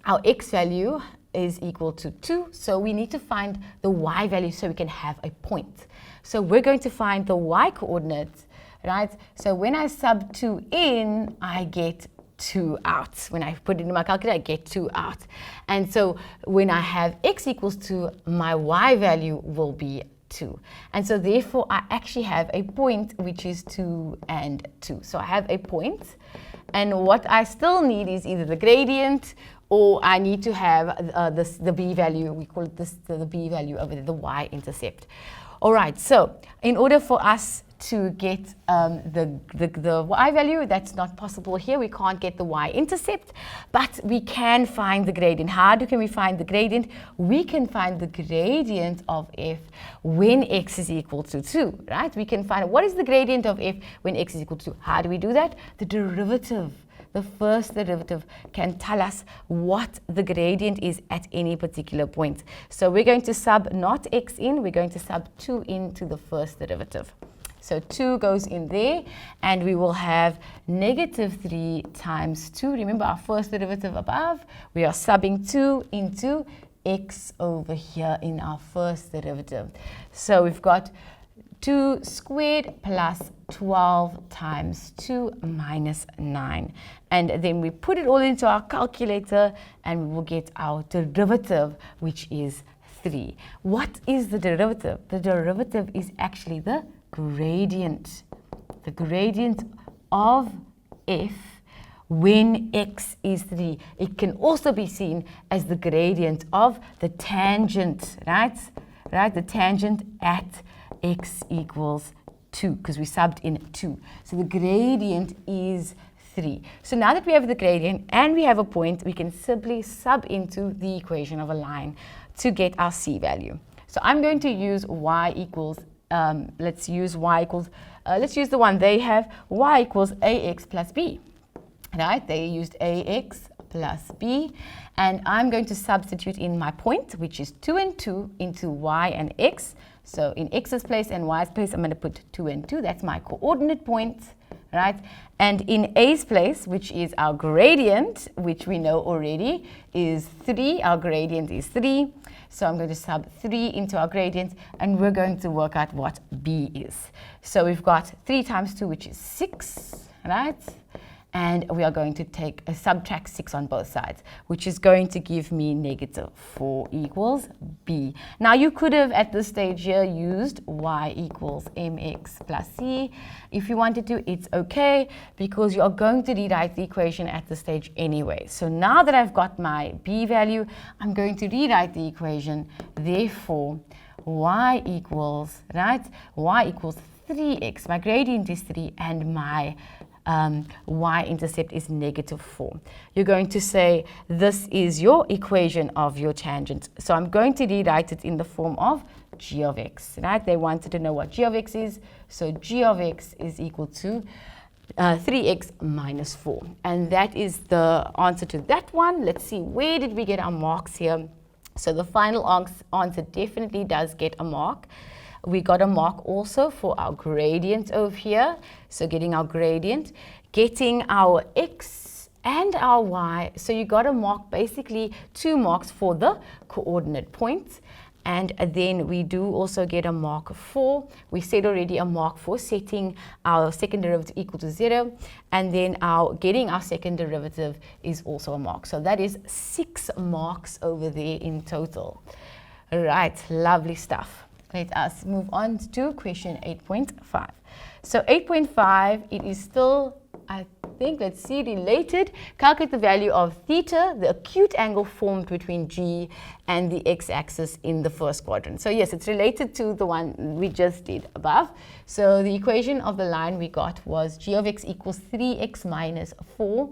our x value is equal to 2, so we need to find the y value so we can have a point. So we're going to find the y coordinates, right? So when I sub 2 in, I get 2 out. When I put it in my calculator, I get 2 out. And so when I have x equals 2, my y value will be 2. And so therefore, I actually have a point which is 2 and 2. So I have a point. And what I still need is either the gradient, or I need to have the b value. We call it the b value over there, the y-intercept. All right, so in order for us to get the y value, that's not possible here. We can't get the y-intercept, but we can find the gradient. How can we find the gradient? We can find the gradient of f when x is equal to 2, right? We can find what is the gradient of f when x is equal to 2. How do we do that? The derivative. The first derivative can tell us what the gradient is at any particular point. So we're going to sub not x in, we're going to sub 2 into the first derivative. So 2 goes in there, and we will have negative 3 times 2. Remember our first derivative above, we are subbing 2 into x over here in our first derivative. So we've got 2 squared plus 12 times 2 minus 9. And then we put it all into our calculator, and we will get our derivative, which is 3. What is the derivative? The derivative is actually the gradient of f when x is 3. It can also be seen as the gradient of the tangent, right? The tangent at x equals 2, because we subbed in 2. So the gradient is 3. So now that we have the gradient and we have a point, we can simply sub into the equation of a line to get our c value. So I'm going to use y equals let's use the one they have, y equals ax plus b, right? They used ax plus b, and I'm going to substitute in my point, which is 2 and 2 into y and x. So in x's place and y's place, I'm going to put 2 and 2. That's my coordinate point, right? And in a's place, which is our gradient, which we know already is 3. Our gradient is 3. So I'm going to sub 3 into our gradient, and we're going to work out what b is. So we've got 3 times 2, which is 6, right? And we are going to take a subtract 6 on both sides, which is going to give me negative 4 equals b. Now you could have at this stage here used y equals mx plus c. If you wanted to, it's okay, because you are going to rewrite the equation at this stage anyway. So now that I've got my b value, I'm going to rewrite the equation. Therefore, y equals, right? Y equals 3x. My gradient is 3, and my y-intercept is negative 4. You're going to say this is your equation of your tangent. So I'm going to rewrite it in the form of g of x, right? They wanted to know what g of x is. So g of x is equal to 3x minus 4. And that is the answer to that one. Let's see, where did we get our marks here? So the final answer definitely does get a mark. We got a mark also for our gradient over here. So getting our gradient, getting our x and our y. So you got a mark, basically 2 marks for the coordinate point. And then we do also get a mark for, we said already a mark for setting our second derivative equal to 0, and then getting our second derivative is also a mark. So that is 6 marks over there in total. Right, lovely stuff. Let us move on to question 8.5. So 8.5, it is still, I think, let's see, related. Calculate the value of theta, the acute angle formed between G and the x-axis in the first quadrant. So yes, it's related to the one we just did above. So the equation of the line we got was g of x equals 3x minus 4.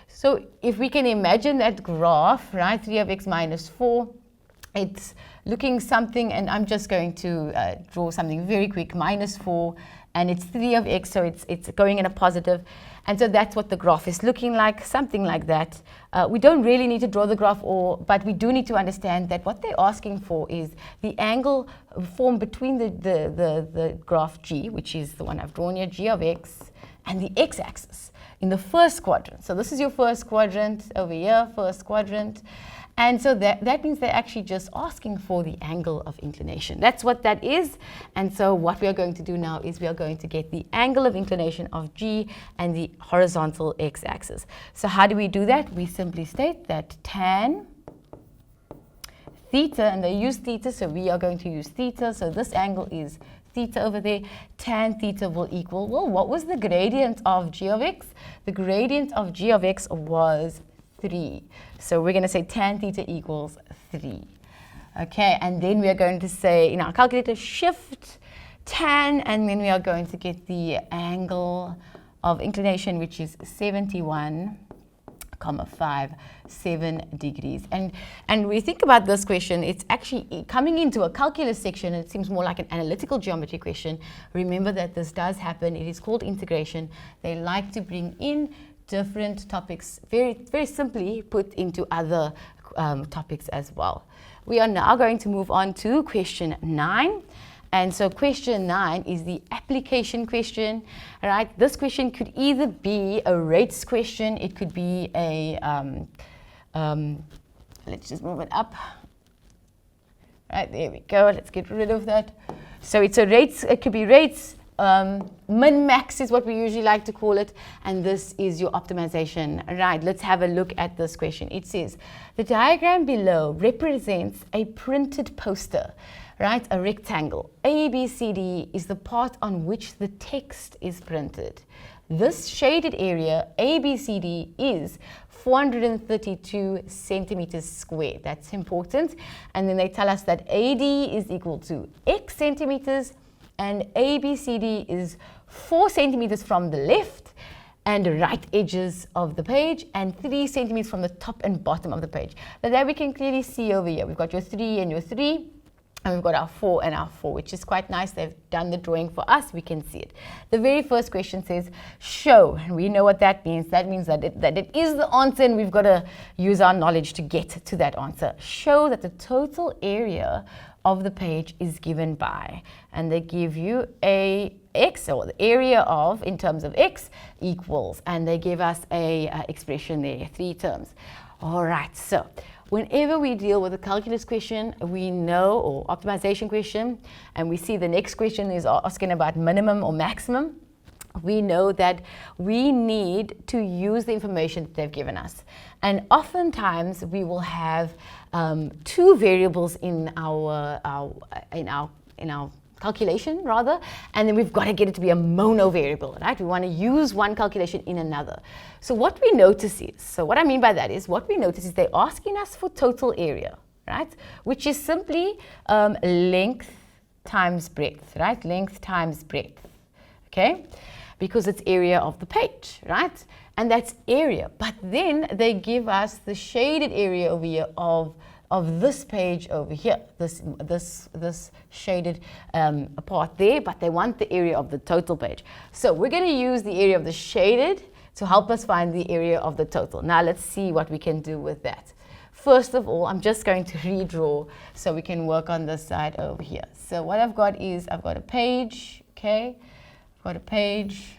So if we can imagine that graph, right, 3 of x minus 4, it's looking something, and I'm just going to draw something very quick, minus 4, and it's 3 of x, so it's going in a positive. And so that's what the graph is looking like, something like that. We don't really need to draw the graph, but we do need to understand that what they're asking for is the angle formed between the graph G, which is the one I've drawn here, G of x, and the x-axis in the first quadrant. So this is your first quadrant over here, first quadrant. And so that means they're actually just asking for the angle of inclination. That's what that is. And so what we are going to do now is we are going to get the angle of inclination of G and the horizontal x-axis. So how do we do that? We simply state that tan theta, and they use theta, so we are going to use theta. So this angle is theta over there. Tan theta will equal, well, what was the gradient of G of x? The gradient of G of x was 3. So we're going to say tan theta equals 3. Okay, and then we are going to say in our calculator shift tan, and then we are going to get the angle of inclination, which is 71.57 degrees. And we think about this question, it's actually coming into a calculus section. It seems more like an analytical geometry question. Remember that this does happen. It is called integration. They like to bring in different topics, very simply put into other topics as well. We are now going to move on to question 9. And so question 9 is the application question. All right, this question could either be a rates question, it could be a, let's just move it up. Right, there we go, let's get rid of that. So it's a rates, it could be rates, min-max is what we usually like to call it, and this is your optimization. Right, let's have a look at this question. It says, the diagram below represents a printed poster, right, a rectangle. ABCD is the part on which the text is printed. This shaded area, ABCD, is 432 centimeters squared. That's important. And then they tell us that AD is equal to X centimeters, and ABCD is 4 centimeters from the left and right edges of the page, and 3 centimeters from the top and bottom of the page. Now that we can clearly see over here. We've got your 3 and your 3, and we've got our 4 and our 4, which is quite nice. They've done the drawing for us. We can see it. The very first question says, show. And we know what that means. That means that it is the answer, and we've got to use our knowledge to get to that answer. Show that the total area of the page is given by, and they give you a x, or the area of, in terms of x, equals, and they give us a expression there, 3 terms. All right, so whenever we deal with a calculus question, we know, or optimization question, and we see the next question is asking about minimum or maximum, we know that we need to use the information that they've given us. And oftentimes we will have 2 variables in our calculation rather, and then we've got to get it to be a mono variable, right? We want to use one calculation in another. So what we notice is, so what I mean by that is, what we notice is they're asking us for total area, right? Which is simply length times breadth, right? Length times breadth, okay? Because it's area of the page, right? And that's area. But then they give us the shaded area over here of this page over here, this shaded part there, but they want the area of the total page. So we're going to use the area of the shaded to help us find the area of the total. Now let's see what we can do with that. First of all, I'm just going to redraw so we can work on this side over here. So what I've got is, I've got a page, okay? I've got a page.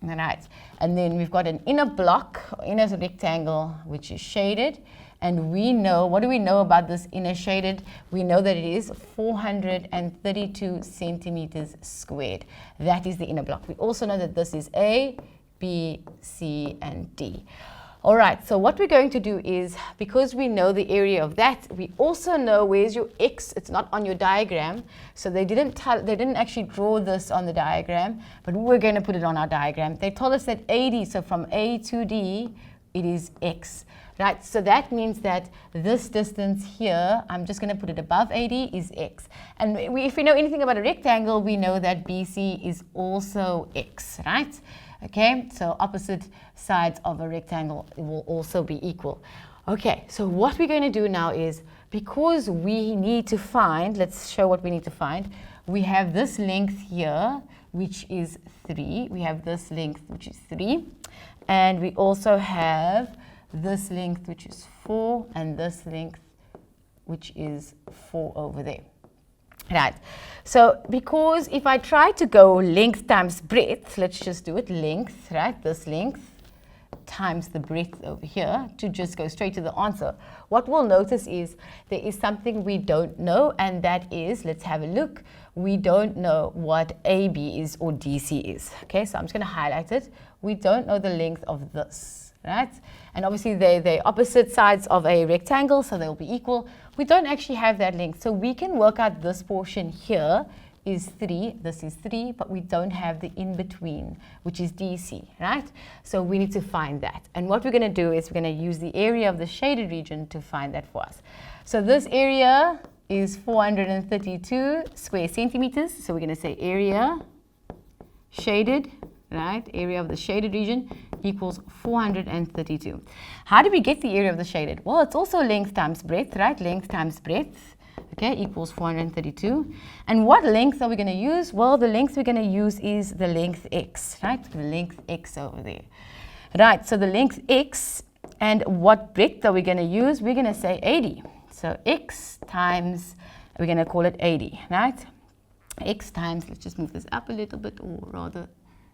All right, and then we've got an inner block, inner rectangle, which is shaded. And we know, what do we know about this inner shaded? We know that it is 432 centimeters squared. That is the inner block. We also know that this is A, B, C, and D. All right, so what we're going to do is, because we know the area of that, we also know where's your X. It's not on your diagram, so they didn't actually draw this on the diagram, but we're going to put it on our diagram. They told us that AD, so from A to D, it is X. Right, so that means that this distance here, I'm just going to put it above AD, is X. And if we know anything about a rectangle, we know that BC is also X, right? Okay, so opposite sides of a rectangle will also be equal. Okay, so what we're going to do now is, because we need to find, let's show what we need to find. We have this length here, which is 3. We have this length, which is 3. And we also have this length, which is 4, and this length, which is 4 over there. Right, so because if I try to go length times breadth, let's just do it, length, right, this length times the breadth over here to just go straight to the answer. What we'll notice is there is something we don't know, and that is, let's have a look, we don't know what AB is or DC is. Okay, so I'm just going to highlight it. We don't know the length of this, right? And obviously they're opposite sides of a rectangle, so they'll be equal. We don't actually have that length, so we can work out this portion here is 3, this is 3, but we don't have the in-between, which is DC, right? So we need to find that. And what we're going to do is we're going to use the area of the shaded region to find that for us. So this area is 432 square centimeters, so we're going to say area shaded, right, area of the shaded region equals 432. How do we get the area of the shaded? Well, it's also length times breadth, right? Length times breadth, okay, equals 432. And what length are we going to use? Well, the length we're going to use is the length x, right? The length x over there. Right, so the length x, and what breadth are we going to use? We're going to say 80. So x times, we're going to call it 80, right? X times, let's just move this up a little bit, or rather,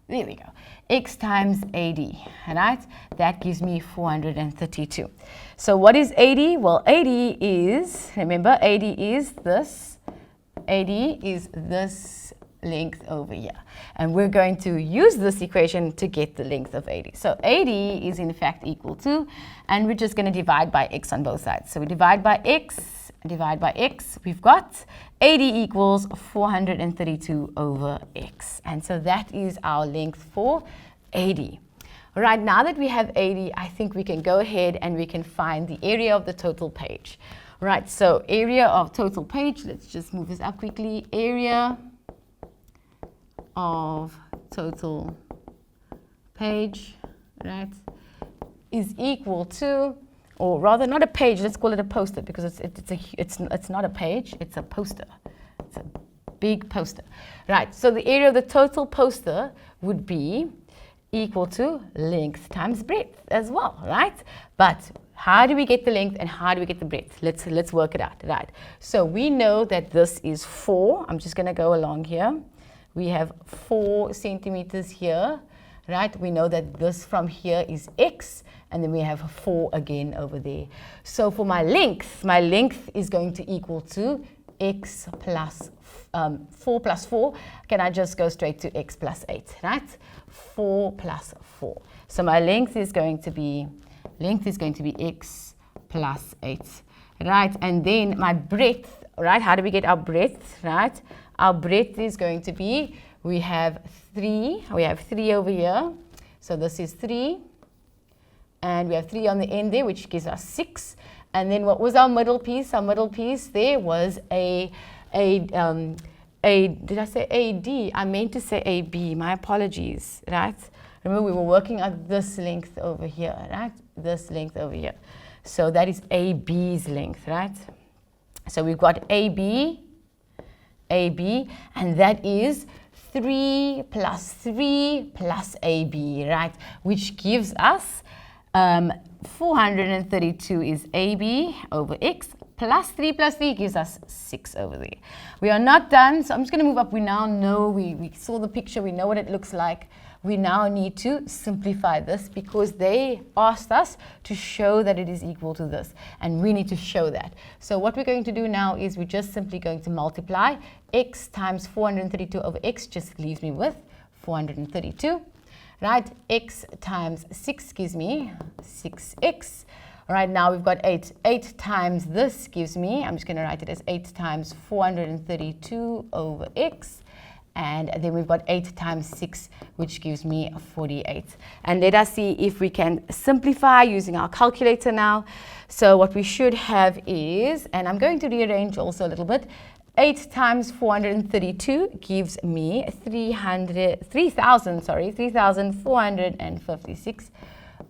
there we go. X times 80, right? That gives me 432. So what is 80? Well, 80 is, remember, 80 is this. 80 is this length over here. And we're going to use this equation to get the length of 80. So 80 is in fact equal to, and we're just going to divide by x on both sides. So we divide by x, divide by x. We've got 80 equals 432 over x. And so that is our length for 80. All right, now that we have 80, I think we can go ahead and we can find the area of the total page. Right, so area of total page, let's just move this up quickly. Area of total page, right, is equal to, or rather not a page, let's call it a poster, because it's not a page, it's a poster. It's a big poster. Right, so the area of the total poster would be equal to length times breadth as well, right? But how do we get the length and how do we get the breadth? Let's work it out, right? So we know that this is 4. I'm just going to go along here. We have 4 centimeters here, right? We know that this from here is x, and then we have 4 again over there. So for my length is going to equal to x plus 4 plus 4. Can I just go straight to x plus 8, right? 4 plus 4. So my length is going to be x plus 8, right? And then my breadth, right? How do we get our breadth, right? Our breadth is going to be, we have 3 over here. So this is 3. And we have 3 on the end there, which gives us 6. And then what was our middle piece? Our middle piece there was did I say AD? I meant to say AB. My apologies, right? Remember, we were working on this length over here, right? This length over here. So that is AB's length, right? So we've got AB, and that is 3 plus 3 plus AB, right? Which gives us 432 is AB over x, plus 3 gives us 6 over there. We are not done, so I'm just going to move up. We now know, we saw the picture, we know what it looks like. we now need to simplify this because they asked us to show that it is equal to this, and we need to show that. So what we're going to do now is we're just simply going to multiply x times 432 over x, just leaves me with 432, right? X times 6 gives me 6x. All right, now we've got 8. 8 times this gives me, I'm just going to write it as 8 times 432 over x. And then we've got 8 times 6, which gives me 48. And let us see if we can simplify using our calculator now. So what we should have is, and I'm going to rearrange also a little bit, 8 times 432 gives me 3,456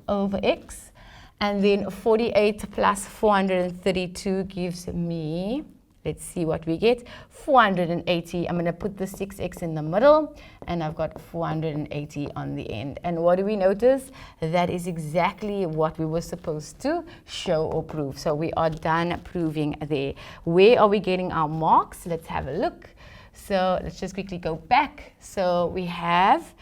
over x. And then 48 plus 432 gives me, let's see what we get, 480. I'm going to put the 6x in the middle, and I've got 480 on the end. And what do we notice? That is exactly what we were supposed to show or prove. So we are done proving there. Where are we getting our marks? Let's have a look. So let's just quickly go back. So we have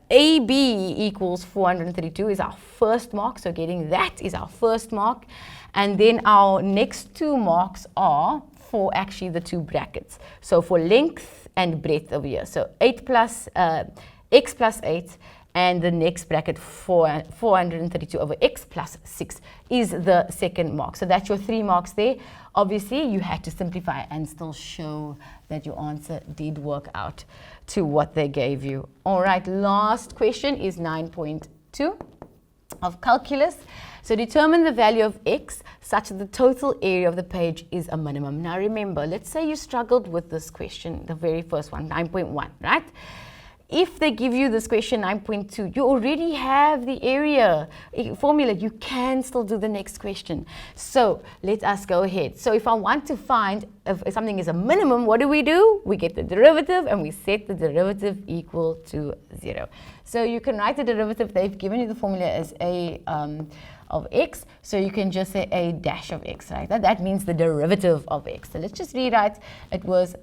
AB equals 432 is our first mark. So getting that is our first mark. And then our next 2 marks are for actually the 2 brackets. So for length and breadth over here. So 8 plus x plus 8, and the next bracket 432 over x plus 6 is the second mark. So that's your 3 marks there. Obviously, you had to simplify and still show that your answer did work out to what they gave you. All right, last question is 9.2 of calculus. So determine the value of x such that the total area of the page is a minimum. Now remember, let's say you struggled with this question, the very first one, 9.1, right? If they give you this question 9.2, you already have the area formula. You can still do the next question. So let us go ahead. So if I want to find if something is a minimum, what do? We get the derivative, and we set the derivative equal to 0. So you can write the derivative. They've given you the formula as a of x, so you can just say a dash of x, right? That means the derivative of x. So let's just rewrite. It was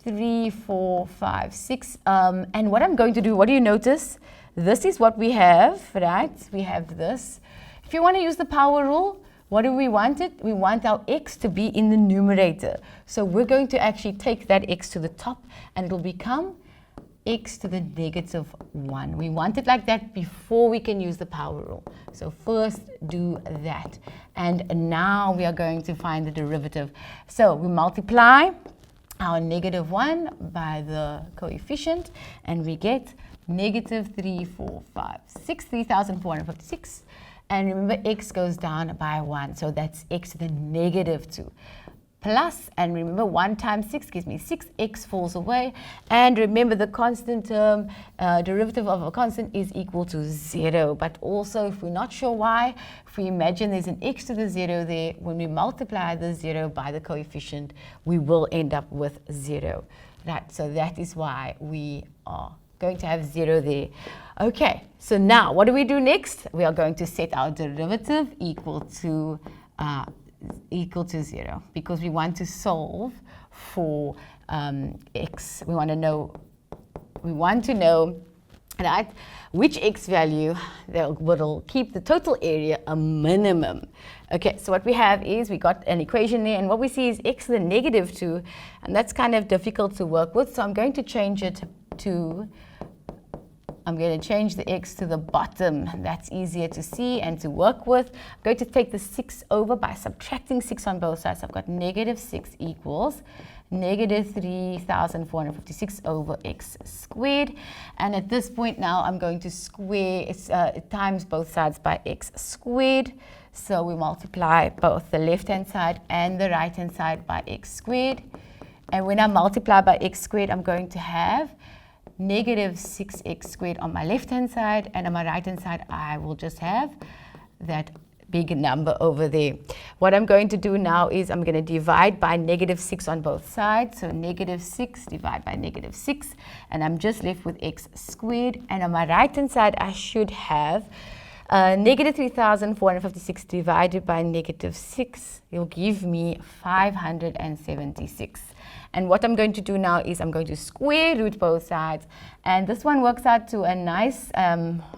3, 4, 5, 6. And what I'm going to do, what do you notice? This is what we have, right? We have this. If you want to use the power rule, what do we want it? We want our x to be in the numerator. So we're going to actually take that x to the top, and it will become x to the negative 1. We want it like that before we can use the power rule. So first do that. And now we are going to find the derivative. So we multiply our negative 1 by the coefficient, and we get negative 3,456. And remember, x goes down by 1, so that's x to the negative 2. Plus, and remember, 1 times 6 gives me 6, x falls away. And remember, the constant term, derivative of a constant is equal to 0. But also, if we're not sure why, if we imagine there's an x to the 0 there, when we multiply the 0 by the coefficient, we will end up with 0. Right, so that is why we are going to have 0 there. Okay, so now what do we do next? We are going to set our derivative equal to 0, because we want to solve for x. We want to know, right, which x value that will keep the total area a minimum. Okay, so what we have is we got an equation there, and what we see is x to the negative 2, and that's kind of difficult to work with, so I'm going to change it to, I'm going to change the x to the bottom. That's easier to see and to work with. I'm going to take the 6 over by subtracting 6 on both sides. I've got negative 6 equals negative 3,456 over x squared. And at this point now, I'm going to square, times both sides by x squared. So we multiply both the left-hand side and the right-hand side by x squared. And when I multiply by x squared, I'm going to have negative 6x squared on my left-hand side, and on my right-hand side, I will just have that big number over there. What I'm going to do now is I'm going to divide by negative 6 on both sides. So negative 6 divided by negative 6, and I'm just left with x squared. And on my right-hand side, I should have Negative 3,456 divided by negative 6 will give me 576. And what I'm going to do now is I'm going to square root both sides. And this one works out to a nice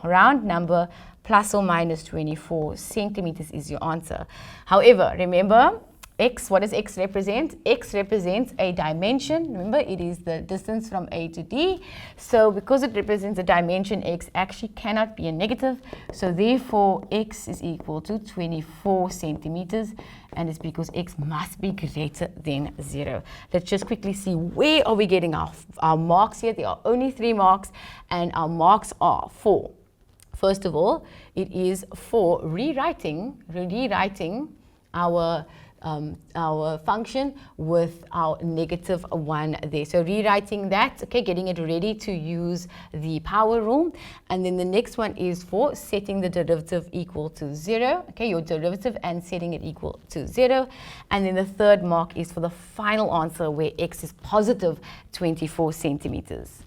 round number, plus or minus 24 centimeters is your answer. However, remember, x, what does x represent? X represents a dimension. Remember, it is the distance from A to D. So because it represents a dimension, x actually cannot be a negative. So therefore, x is equal to 24 centimeters. And it's because x must be greater than 0. Let's just quickly see where are we getting our marks here. There are only 3 marks, and our marks are for, first of all, it is for rewriting our function with our negative 1 there. So rewriting that, okay, getting it ready to use the power rule. And then the next one is for setting the derivative equal to 0, okay, your derivative and setting it equal to 0. And then the third mark is for the final answer where x is positive 24 centimeters.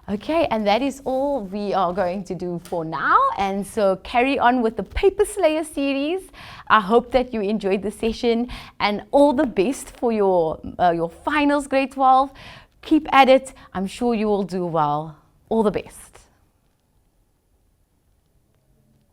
Okay, and that is all we are going to do for now. And so carry on with the Paper Slayer series. I hope that you enjoyed the session, and all the best for your finals grade 12. Keep at it. I'm sure you will do well. All the best.